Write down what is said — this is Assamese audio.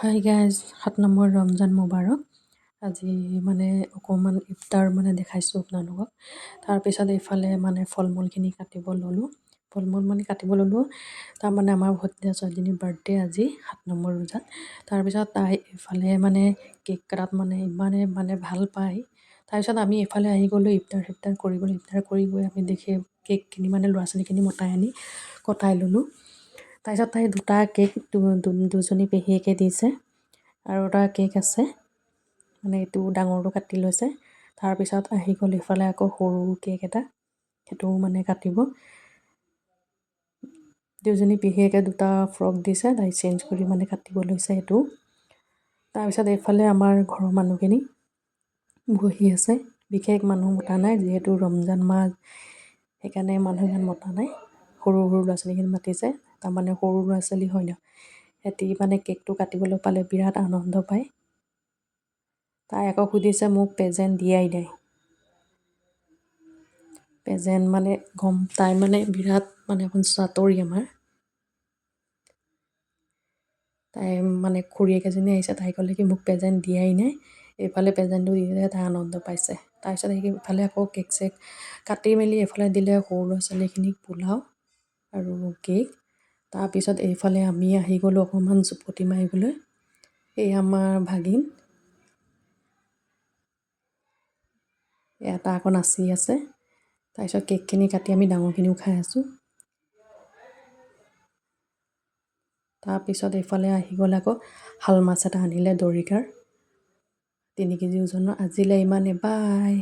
হাই গাইজ 7 নম্বৰ ৰমজান মোবাৰক। আজি মানে অকণমান ইফতাৰ মানে দেখাইছোঁ আপোনালোকক। তাৰপিছত এইফালে মানে ফল মূলখিনি কাটিব ল'লোঁ। ফল মূল মানে কাটিব ল'লোঁ তাৰমানে আমাৰ ভতিজা ছোৱালীজনীৰ বাৰ্থডে আজি 7 নম্বৰ ৰোজাত। তাৰপিছত তাই এইফালে মানে কেক কটাত মানে ইমানে মানে ভাল পায়। তাৰপিছত আমি এইফালে আহি গ'লোঁ ইফতাৰ কৰিবলৈ। ইফতাৰ কৰি গৈ আমি দেখি কেকখিনি মানে ল'ৰা ছোৱালীখিনি মতাই আনি কটাই ল'লোঁ। তাৰপিছত তাই দুটা কেক দুজনী পেহীয়েকে দিছে আৰু এটা কেক আছে মানে এইটো ডাঙৰটো কাটি লৈছে। তাৰপিছত আহি গ'ল ইফালে আকৌ সৰু কেক এটা, সেইটোও মানে কাটিব। দুজনী পেহীয়েকে দুটা ফ্ৰক দিছে, তাই চেঞ্জ কৰি মানে কাটিব লৈছে সেইটো। তাৰপিছত এইফালে আমাৰ ঘৰৰ মানুহখিনি বহি আছে। বিশেষ মানুহ মতা নাই যিহেতু ৰমজান মাহ, সেইকাৰণে মানুহ ইমান মতা নাই। সৰু সৰু ল'ৰা ছোৱালীখিনি মাতিছে, তাৰমানে সৰু ল'ৰা ছোৱালী হয় ন, সিহঁতি মানে কেকটো কাটিবলৈ পালে বিৰাট আনন্দ পায়। তাই আকৌ সুধিছে মোক প্ৰেজেণ্ট দিয়াই নাই। প্ৰেজেণ্ট মানে তাই মানে বিৰাট মানে এখন চাতৰি আমাৰ। তাই মানে খুৰীয়েক এজনী আহিছে, তাই ক'লে কি মোক প্ৰেজেণ্ট দিয়াই নাই, এইফালে প্ৰেজেণ্টটো দি দিলে তাই আনন্দ পাইছে। তাৰপিছত এইফালে আকৌ কেক চেক কাটি মেলি এইফালে দিলে সৰু ল'ৰা ছোৱালীখিনিক পোলাও আৰু কেক। তাৰপিছত এইফালে আমি আহি গ'লোঁ অকণমান জুপতি মাৰিবলৈ। এই আমাৰ ভাগিন এটা আকৌ নাচি আছে। তাৰপিছত কেকখিনি কাটি আমি ডাঙৰখিনিও খাই আছোঁ। তাৰপিছত এইফালে আহি গ'ল আকৌ শাল মাছ এটা আনিলে দৰিকাৰ 3 কেজি ওজনৰ। আজিলৈ ইমানে, বাই।